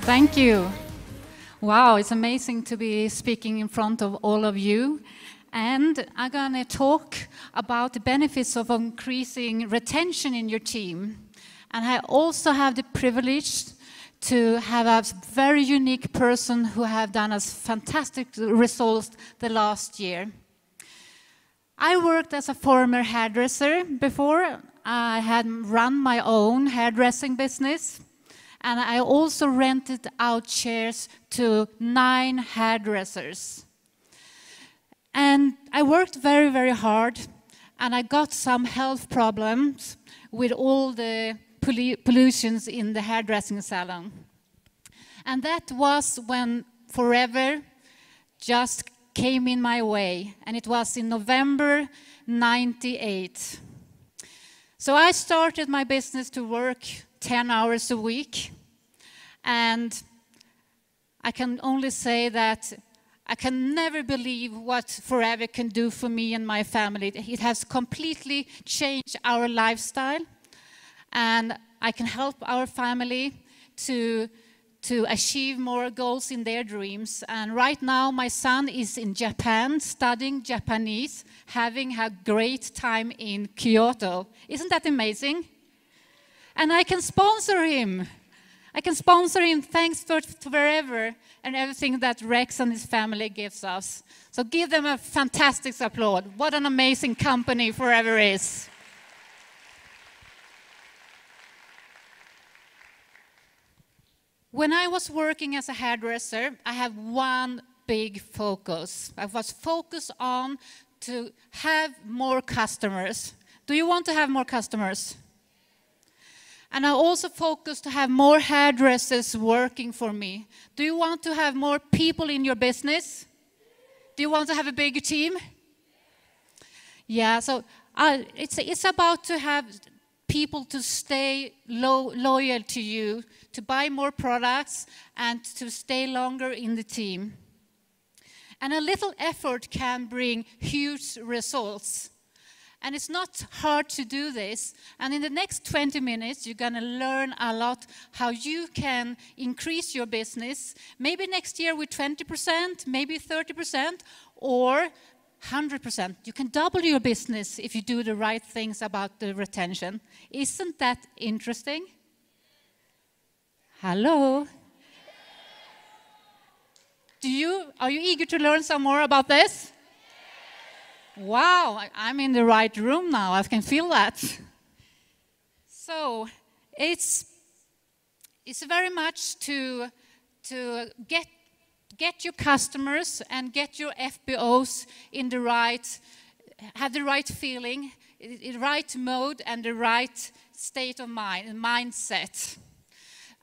Thank you. Wow, it's amazing to be speaking in front of all of you. And I'm going to talk about the benefits of increasing retention in your team. And I also have the privilege to have a very unique person who have done us fantastic results the last year. I worked as a former hairdresser before. I had run my own hairdressing business. And I also rented out chairs to 9 hairdressers. And I worked very, very hard. And I got some health problems with all the pollutions in the hairdressing salon. And that was when Forever just came in my way. And it was in November 98. So I started my business to work 10 hours a week. And I can only say that I can never believe what Forever can do for me and my family. It has completely changed our lifestyle. And I can help our family to achieve more goals in their dreams. And right now, my son is in Japan studying Japanese, having a great time in Kyoto. Isn't that amazing? And I can sponsor him. I can sponsor him thanks to Forever and everything that Rex and his family gives us. So give them a fantastic applause. What an amazing company Forever is. When I was working as a hairdresser, I had one big focus. I was focused on to have more customers. Do you want to have more customers? And I also focused to have more hairdressers working for me. Do you want to have more people in your business? Do you want to have a bigger team? Yeah, so it's about to have people to stay loyal to you, to buy more products, and to stay longer in the team. And a little effort can bring huge results. And it's not hard to do this. And in the next 20 minutes, you're going to learn a lot how you can increase your business. Maybe next year with 20%, maybe 30%, or 100%. You can double your business if you do the right things about the retention. Isn't that interesting? Hello? Are you eager to learn some more about this? Wow, I'm in the right room now. I can feel that. So it's very much to get your customers and get your FBOs in the have the right feeling, the right mode, and the right state of mind and mindset.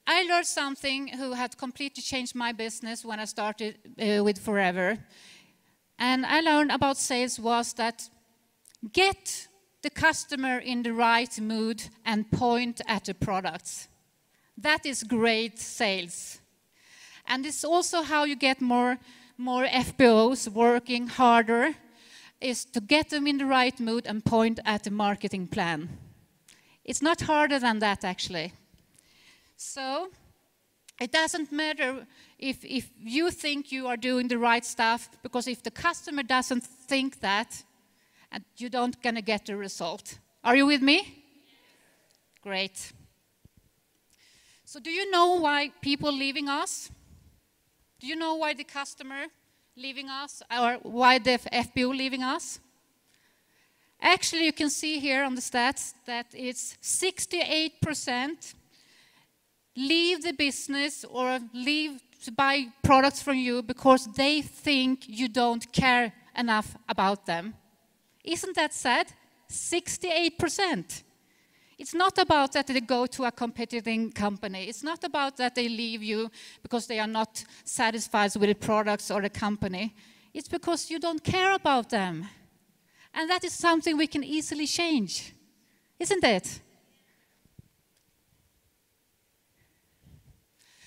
I learned something who had completely changed my business when I started with Forever. And I learned about sales was that get the customer in the right mood and point at the products. That is great sales. And it's also how you get more FBOs working harder, is to get them in the right mood and point at the marketing plan. It's not harder than that, actually. So it doesn't matter if you think you are doing the right stuff, because if the customer doesn't think that, you don't gonna get the result. Are you with me? Great. So do you know why people leaving us? Do you know why the customer leaving us, or why the FBO leaving us? Actually, you can see here on the stats that it's 68% leave the business or leave to buy products from you because they think you don't care enough about them. Isn't that sad? 68%. It's not about that they go to a competing company. It's not about that they leave you because they are not satisfied with the products or the company. It's because you don't care about them. And that is something we can easily change, isn't it?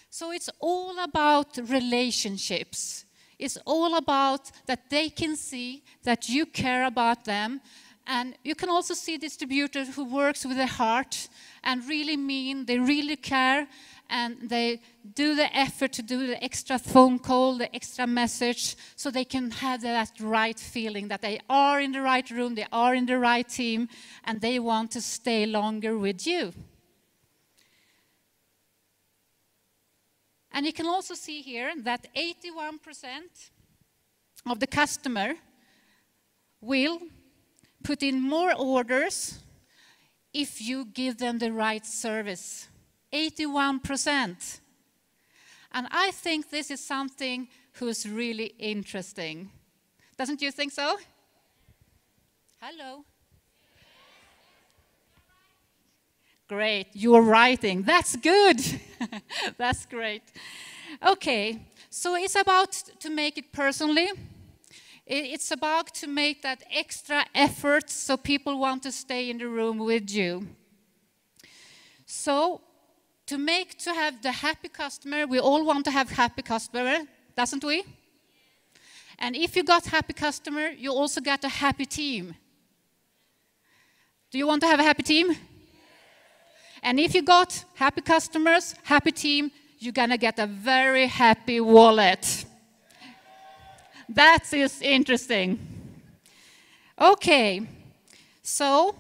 So it's all about relationships. It's all about that they can see that you care about them. And you can also see distributors who works with their heart and really mean, they really care, and they do the effort to do the extra phone call, the extra message, so they can have that right feeling that they are in the right room, they are in the right team, and they want to stay longer with you. And you can also see here that 81% of the customer will put in more orders if you give them the right service. 81%. And I think this is something who's really interesting. Doesn't you think so? Hello. Great, you're writing. That's good. That's great. Okay, so it's about to make it personally. It's about to make that extra effort so people want to stay in the room with you. So, to have the happy customer, we all want to have happy customer, doesn't we? And if you got happy customer, you also got a happy team. Do you want to have a happy team? And if you got happy customers, happy team, you're gonna get a very happy wallet. That is interesting. Okay, so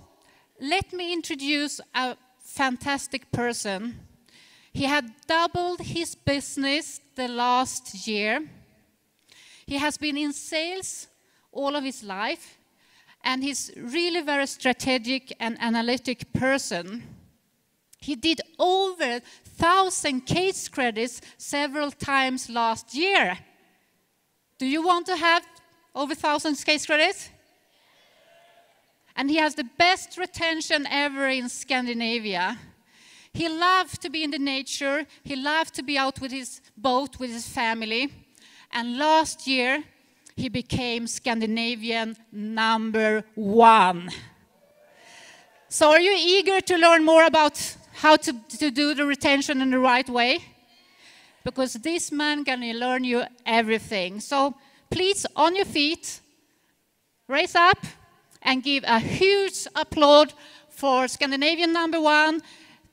let me introduce a fantastic person. He had doubled his business the last year. He has been in sales all of his life, and he's really very strategic and analytic person. He did over 1,000 case credits several times last year. Do you want to have over 1,000 case credits? And he has the best retention ever in Scandinavia. He loved to be in the nature. He loved to be out with his boat with his family. And last year, he became Scandinavian #1. So are you eager to learn more about how to do the retention in the right way? Because this man can learn you everything. So please, on your feet, raise up and give a huge applause for Scandinavian #1,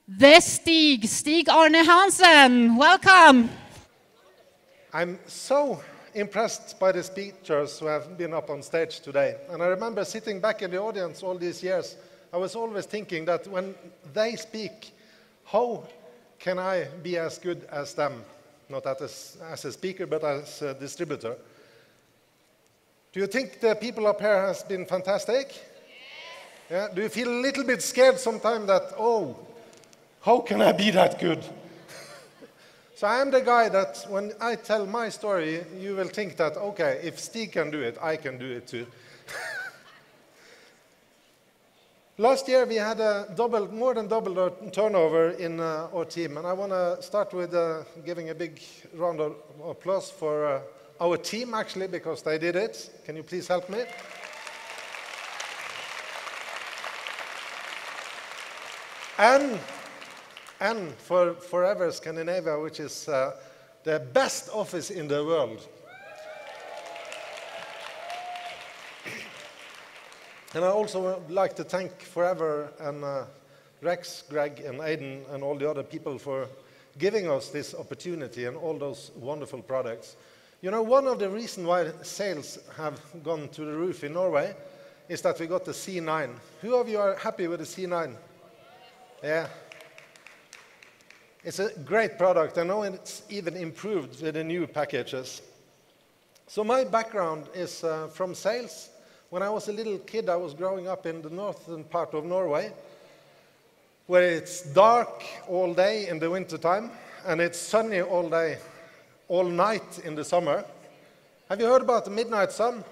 the Stig Arne Hansen. Welcome. I'm so impressed by the speakers who have been up on stage today. And I remember sitting back in the audience all these years, I was always thinking that when they speak, how can I be as good as them? Not as a speaker, but as a distributor. Do you think the people up here has been fantastic? Yes. Yeah? Do you feel a little bit scared sometimes that, oh, how can I be that good? So I am the guy that when I tell my story, you will think that, okay, if Stig can do it, I can do it too. Last year we had more than double our turnover in our team, and I want to start with giving a big round of applause for our team, actually, because they did it. Can you please help me? And for Forever Scandinavia, which is the best office in the world. And I also would like to thank Forever and Rex, Greg, and Aiden, and all the other people for giving us this opportunity and all those wonderful products. You know, one of the reasons why sales have gone to the roof in Norway is that we got the C9. Who of you are happy with the C9? Yeah. It's a great product. I know it's even improved with the new packages. So my background is from sales. When I was a little kid, I was growing up in the northern part of Norway, where it's dark all day in the wintertime, and it's sunny all day, all night in the summer. Have you heard about the midnight sun?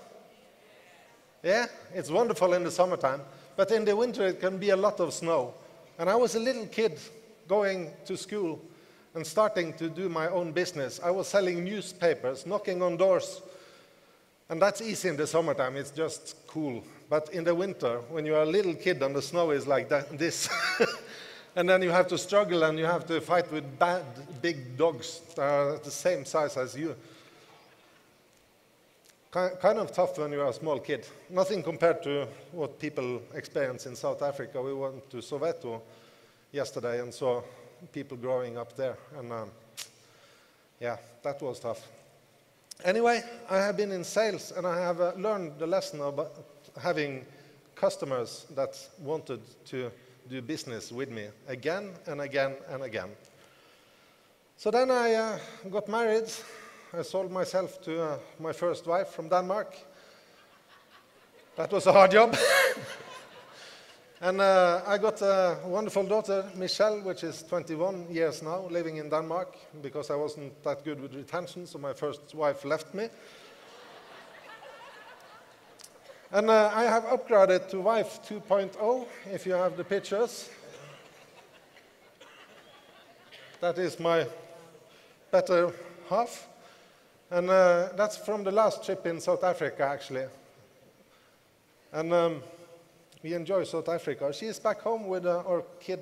Yeah, it's wonderful in the summertime, but in the winter it can be a lot of snow. And I was a little kid going to school and starting to do my own business. I was selling newspapers, knocking on doors. And that's easy in the summertime, it's just cool. But in the winter, when you're a little kid and the snow is like this, and then you have to struggle and you have to fight with big dogs that are the same size as you. Kind of tough when you're a small kid. Nothing compared to what people experience in South Africa. We went to Soweto yesterday and saw people growing up there. And yeah, that was tough. Anyway, I have been in sales, and I have learned the lesson about having customers that wanted to do business with me again and again and again. So then I got married. I sold myself to my first wife from Denmark. That was a hard job. And I got a wonderful daughter, Michelle, which is 21 years now, living in Denmark, because I wasn't that good with retention, so my first wife left me. And I have upgraded to wife 2.0, if you have the pictures. That is my better half. And that's from the last trip in South Africa, actually. And we enjoy South Africa. She is back home with our kid,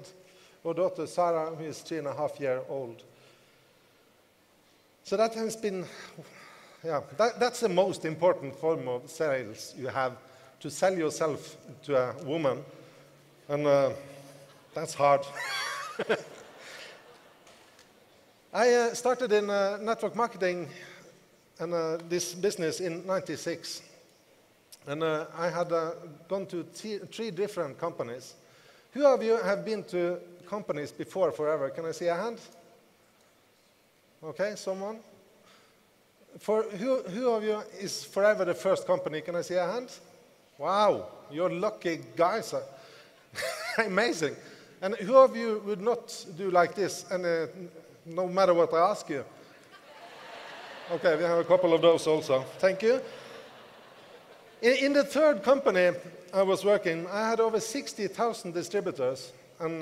our daughter Sarah, who is 3.5 years old. So that has been, yeah, that's the most important form of sales you have, to sell yourself to a woman. And that's hard. I started in network marketing and this business in '96. And I had gone to 3 different companies. Who of you have been to companies before forever? Can I see a hand? Okay, someone? For who of you is forever the first company? Can I see a hand? Wow, you're lucky guys. Amazing. And who of you would not do like this, and no matter what I ask you? Okay, we have a couple of those also. Thank you. In the third company I was working, I had over 60,000 distributors, and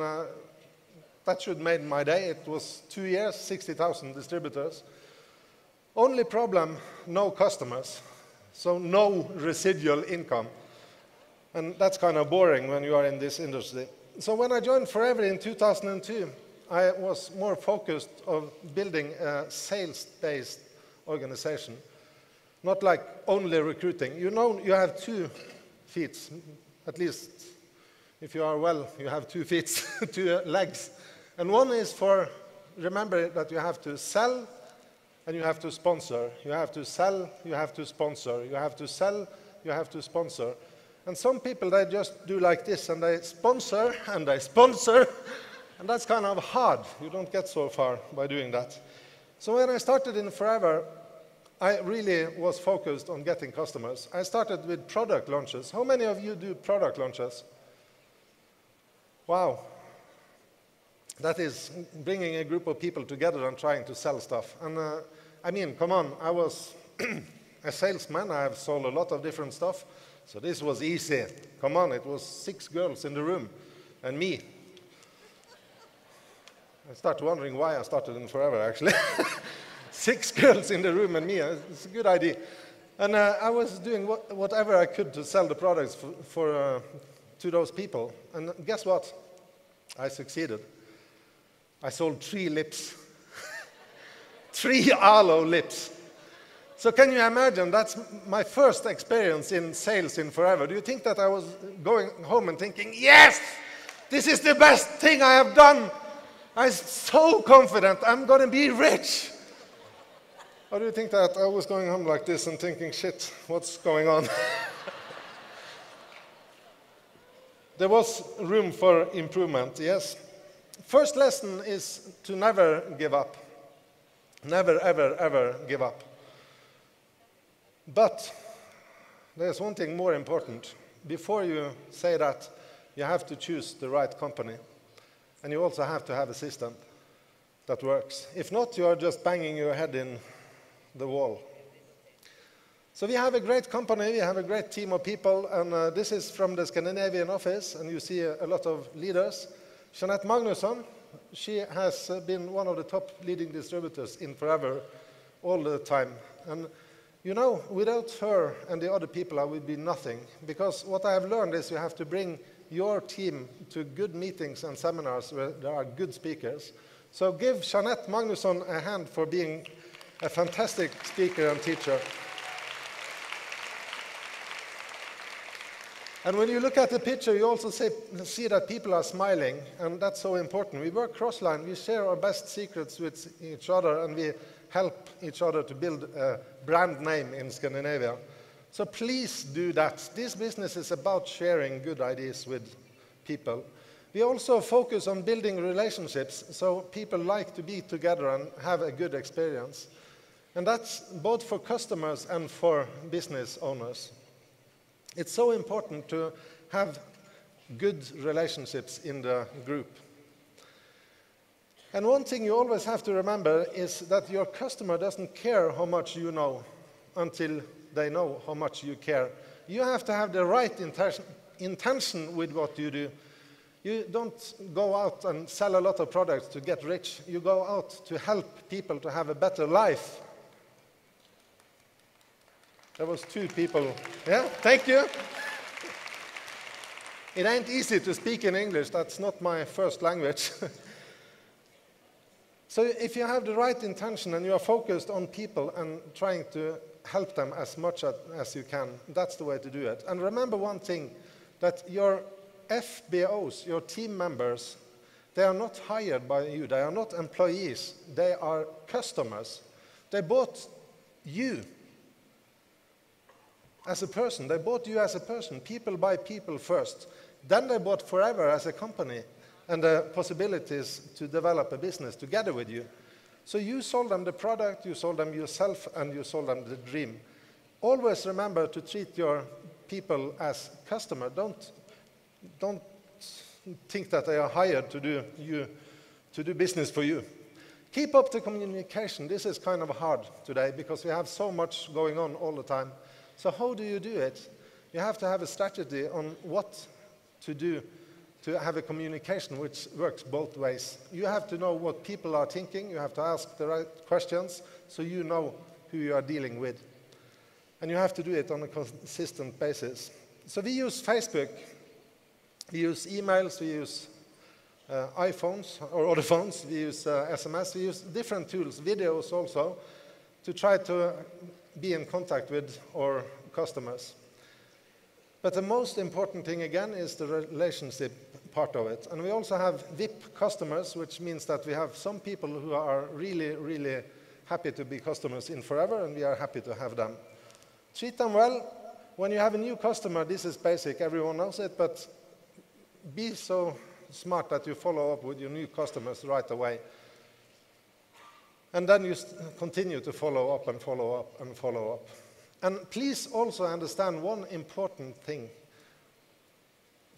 that should have made my day. It was 2 years, 60,000 distributors. Only problem, no customers, so no residual income. And that's kind of boring when you are in this industry. So when I joined Forever in 2002, I was more focused on building a sales-based organization. Not like only recruiting. You know, you have 2 feet, at least if you are well, you have 2 feet, 2 legs. And one is for, remember that you have to sell and you have to sponsor. You have to sell, you have to sponsor. You have to sell, you have to sponsor. And some people, they just do like this, and they sponsor, and they sponsor, and that's kind of hard. You don't get so far by doing that. So when I started in Forever, I really was focused on getting customers. I started with product launches. How many of you do product launches? Wow. That is bringing a group of people together and trying to sell stuff. And I mean, come on, I was a salesman. I have sold a lot of different stuff. So this was easy. Come on, it was 6 girls in the room and me. I start wondering why I started in Forever, actually. 6 girls in the room and me. It's a good idea. And I was doing whatever I could to sell the products to those people. And guess what? I succeeded. I sold 3 lips. 3 aloe lips. So can you imagine? That's my first experience in sales in Forever. Do you think that I was going home and thinking, yes, this is the best thing I have done? I'm so confident I'm going to be rich. Or do you think that I was going home like this and thinking, shit, what's going on? There was room for improvement, yes. First lesson is to never give up. Never, ever, ever give up. But there's one thing more important. Before you say that, you have to choose the right company. And you also have to have a system that works. If not, you are just banging your head in the wall. So we have a great company, we have a great team of people, and this is from the Scandinavian office, and you see a lot of leaders. Jeanette Magnusson, she has been one of the top leading distributors in Forever all the time. And you know, without her and the other people, I would be nothing. Because what I have learned is you have to bring your team to good meetings and seminars where there are good speakers. So give Jeanette Magnusson a hand for being a fantastic speaker and teacher. And when you look at the picture, you also see that people are smiling, and that's so important. We work cross-line, we share our best secrets with each other, and we help each other to build a brand name in Scandinavia. So please do that. This business is about sharing good ideas with people. We also focus on building relationships, so people like to be together and have a good experience. And that's both for customers and for business owners. It's so important to have good relationships in the group. And one thing you always have to remember is that your customer doesn't care how much you know until they know how much you care. You have to have the right intention with what you do. You don't go out and sell a lot of products to get rich. You go out to help people to have a better life. There was 2 people. Yeah, thank you. It ain't easy to speak in English. That's not my first language. So if you have the right intention and you are focused on people and trying to help them as much as you can, that's the way to do it. And remember one thing, that your FBOs, your team members, they are not hired by you. They are not employees. They are customers. They bought you as a person. They bought you as a person. People buy people first. Then they bought Forever as a company and the possibilities to develop a business together with you. So you sold them the product, you sold them yourself, and you sold them the dream. Always remember to treat your people as customers. Don't think that they are hired to do business for you. Keep up the communication. This is kind of hard today because we have so much going on all the time. So how do you do it? You have to have a strategy on what to do to have a communication which works both ways. You have to know what people are thinking. You have to ask the right questions so you know who you are dealing with. And you have to do it on a consistent basis. So we use Facebook, we use emails, we use iPhones or other phones, we use SMS, we use different tools, videos also, to try to be in contact with our customers. But the most important thing, again, is the relationship part of it. And we also have VIP customers, which means that we have some people who are really, really happy to be customers in Forever, and we are happy to have them. Treat them well. When you have a new customer, this is basic, everyone knows it, but be so smart that you follow up with your new customers right away. And then you continue to follow up and follow up and follow up. And please also understand one important thing.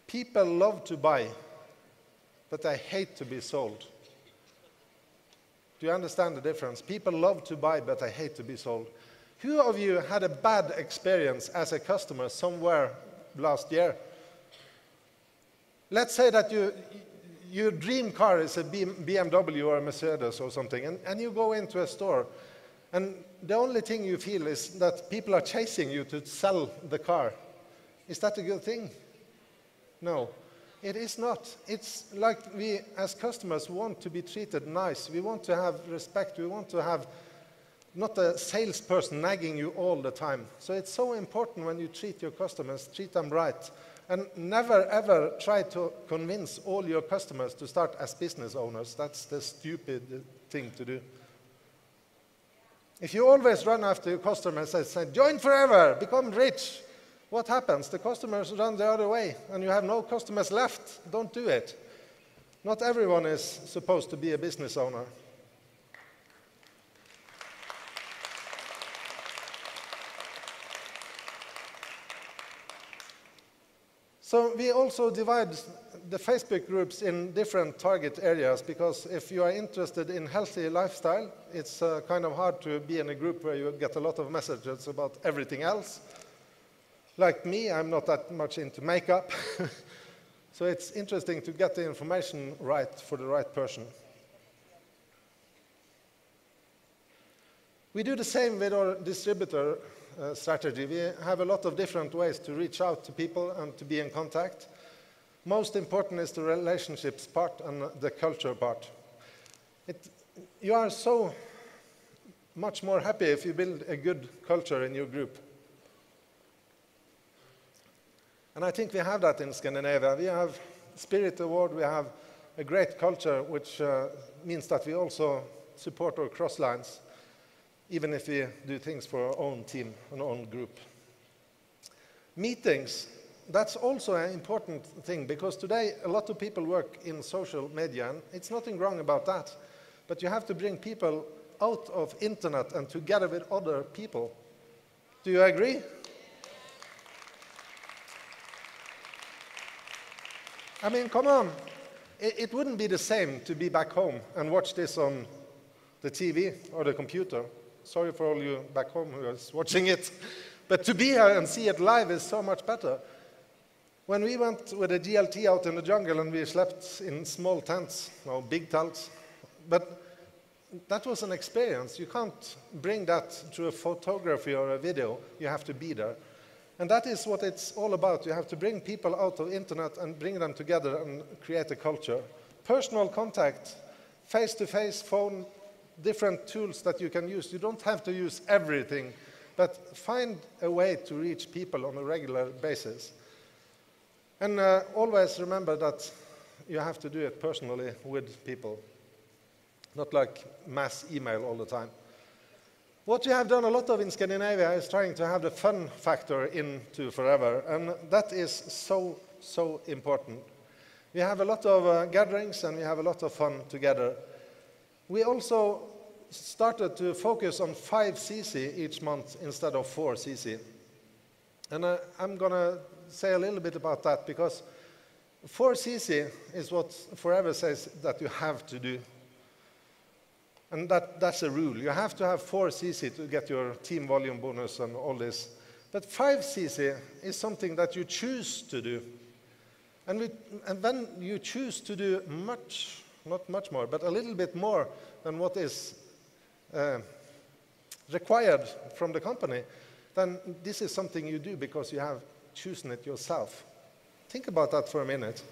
People love to buy, but they hate to be sold. Do you understand the difference? People love to buy, but they hate to be sold. Who of you had a bad experience as a customer somewhere last year? Let's say that your dream car is a BMW or a Mercedes or something, and you go into a store, and the only thing you feel is that people are chasing you to sell the car. Is that a good thing? No, it is not. It's like we, as customers, want to be treated nice. We want to have respect. We want to have not a salesperson nagging you all the time. So it's so important when you treat your customers, treat them right. And never, ever try to convince all your customers to start as business owners. That's the stupid thing to do. If you always run after your customers and say, join Forever, become rich, what happens? The customers run the other way, and you have no customers left. Don't do it. Not everyone is supposed to be a business owner. So we also divide the Facebook groups in different target areas, because if you are interested in healthy lifestyle, it's kind of hard to be in a group where you get a lot of messages about everything else. Like me, I'm not that much into makeup. So it's interesting to get the information right for the right person. We do the same with our distributor strategy. We have a lot of different ways to reach out to people and to be in contact. Most important is the relationships part and the culture part. You are so much more happy if you build a good culture in your group. And I think we have that in Scandinavia. We have Spirit Award, we have a great culture, which means that we also support our cross lines, even if we do things for our own team, our own group. Meetings, that's also an important thing, because today a lot of people work in social media, and it's nothing wrong about that, but you have to bring people out of internet and together with other people. Do you agree? I mean, come on. It wouldn't be the same to be back home and watch this on the TV or the computer. Sorry for all you back home who is watching it. But to be here and see it live is so much better. When we went with a GLT out in the jungle and we slept in small tents, or big tents, but that was an experience. You can't bring that to a photography or a video. You have to be there. And that is what it's all about. You have to bring people out of internet and bring them together and create a culture. Personal contact, face-to-face, phone, different tools that you can use. You don't have to use everything, but find a way to reach people on a regular basis. And always remember that you have to do it personally with people, not like mass email all the time. What you have done a lot of in Scandinavia is trying to have the fun factor into forever, and that is so, so important. We have a lot of gatherings and we have a lot of fun together. We also started to focus on 5 cc each month instead of 4 cc. And I'm going to say a little bit about that, because 4 cc is what Forever says that you have to do. And that's a rule. You have to have 4 cc to get your team volume bonus and all this. But 5 cc is something that you choose to do. And when you choose to do much, not much more, but a little bit more than what is required from the company, then this is something you do because you have chosen it yourself. Think about that for a minute.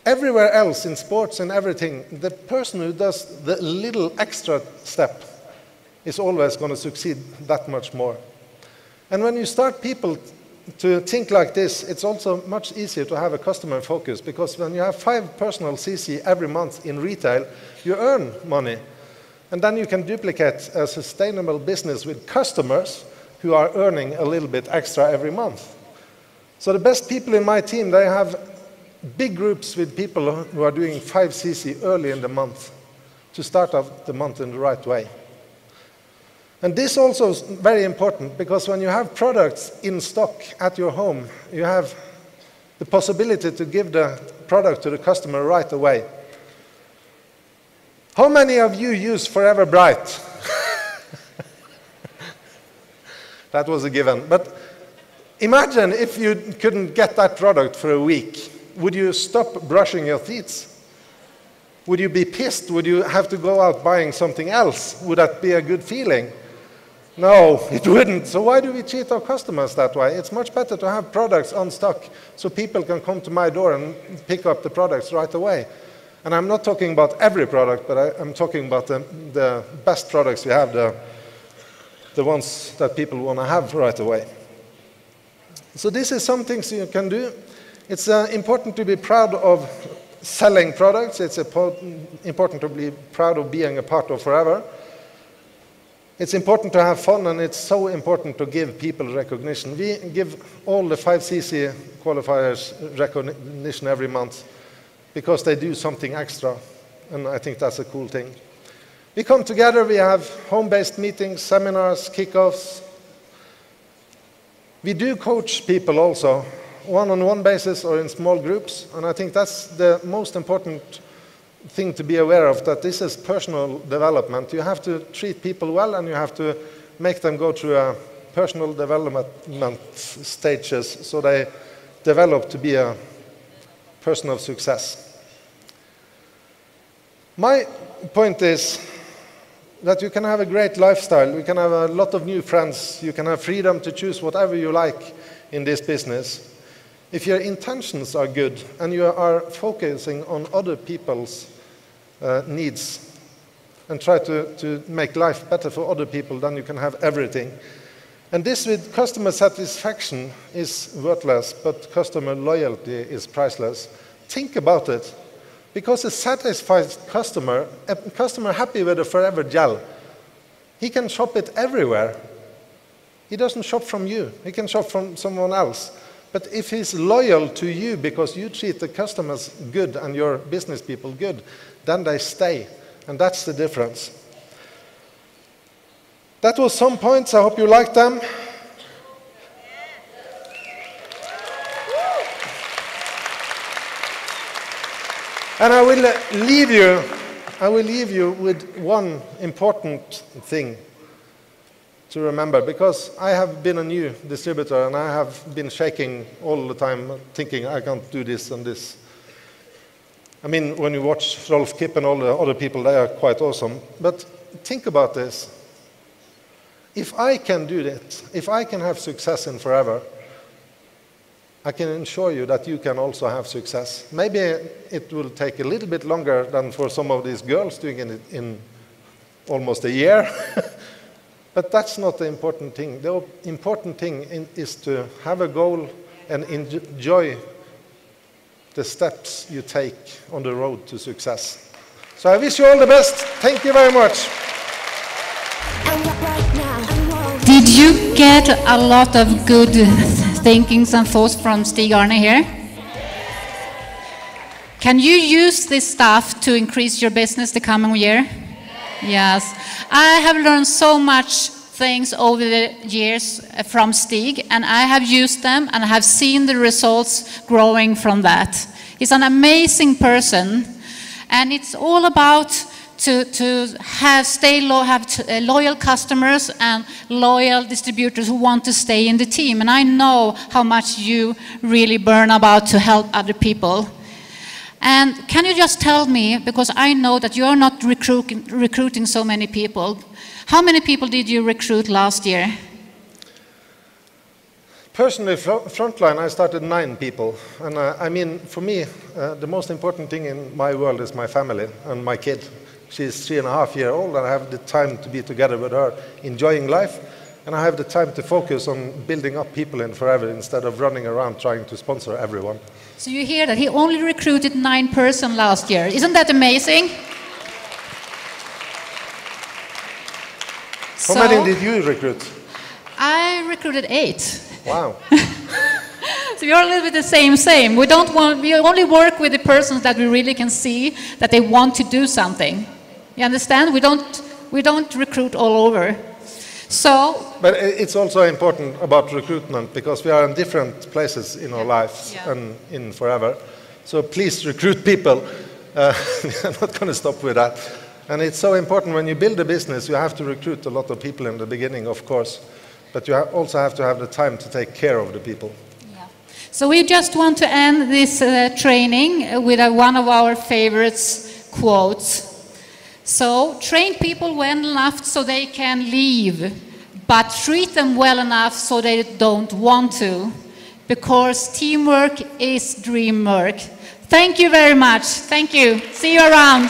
Everywhere else in sports and everything, the person who does the little extra step is always going to succeed that much more. And when you start people to think like this, it's also much easier to have a customer focus, because when you have 5 personal CC every month in retail, you earn money. And then you can duplicate a sustainable business with customers who are earning a little bit extra every month. So the best people in my team, they have big groups with people who are doing 5 cc early in the month to start off the month in the right way. And this also is very important, because when you have products in stock at your home, you have the possibility to give the product to the customer right away. How many of you use Forever Bright? That was a given. But imagine if you couldn't get that product for a week. Would you stop brushing your teeth? Would you be pissed? Would you have to go out buying something else? Would that be a good feeling? No, it wouldn't. So why do we cheat our customers that way? It's much better to have products on stock so people can come to my door and pick up the products right away. And I'm not talking about every product, but I'm talking about the best products we have, the ones that people want to have right away. So this is some things you can do. It's important to be proud of selling products. It's important to be proud of being a part of Forever. It's important to have fun, and it's so important to give people recognition. We give all the 5 cc qualifiers recognition every month because they do something extra, and I think that's a cool thing. We come together, we have home-based meetings, seminars, kickoffs. We do coach people also, one-on-one basis or in small groups, and I think that's the most important thing to be aware of, that this is personal development. You have to treat people well, and you have to make them go through a personal development stages so they develop to be a person of success. My point is that you can have a great lifestyle, you can have a lot of new friends, you can have freedom to choose whatever you like in this business. If your intentions are good and you are focusing on other people's needs and try to make life better for other people, then you can have everything. And this with customer satisfaction is worthless, but customer loyalty is priceless. Think about it. Because a satisfied customer, a customer happy with a Forever gel, he can shop it everywhere. He doesn't shop from you. He can shop from someone else. But if he's loyal to you because you treat the customers good and your business people good, then they stay. And that's the difference. That was some points. I hope you liked them. And I will leave you with one important thing to remember, because I have been a new distributor and I have been shaking all the time, thinking I can't do this and this. I mean, when you watch Rolf Kipp and all the other people, they are quite awesome. But think about this. If I can do that, if I can have success in Forever, I can assure you that you can also have success. Maybe it will take a little bit longer than for some of these girls doing it in almost a year. But that's not the important thing. The important thing is to have a goal and enjoy the steps you take on the road to success. So I wish you all the best. Thank you very much. Did you get a lot of good thinkings and thoughts from Stig Arne here? Can you use this stuff to increase your business the coming year? Yes. I have learned so much things over the years from Stig, and I have used them and I have seen the results growing from that. He's an amazing person, and it's all about to have loyal customers and loyal distributors who want to stay in the team. And I know how much you really burn about to help other people. And can you just tell me, because I know that you are not recruiting so many people, how many people did you recruit last year? Personally, frontline, I started 9 people. And I mean, for me, the most important thing in my world is my family and my kid. She's 3.5 years old, and I have the time to be together with her, enjoying life. And I have the time to focus on building up people in Forever instead of running around trying to sponsor everyone. So you hear that he only recruited 9 persons last year. Isn't that amazing? How many did you recruit? I recruited 8. Wow. So you're a little bit the same. We only work with the persons that we really can see that they want to do something. You understand? We don't recruit all over. So, but it's also important about recruitment, because we are in different places in our lives and in Forever. So please recruit people. I'm not going to stop with that. And it's so important when you build a business, you have to recruit a lot of people in the beginning, of course. But you also have to have the time to take care of the people. Yeah. So we just want to end this training with one of our favorites quotes. So, train people well enough so they can leave, but treat them well enough so they don't want to, because teamwork is dream work. Thank you very much. Thank you. See you around.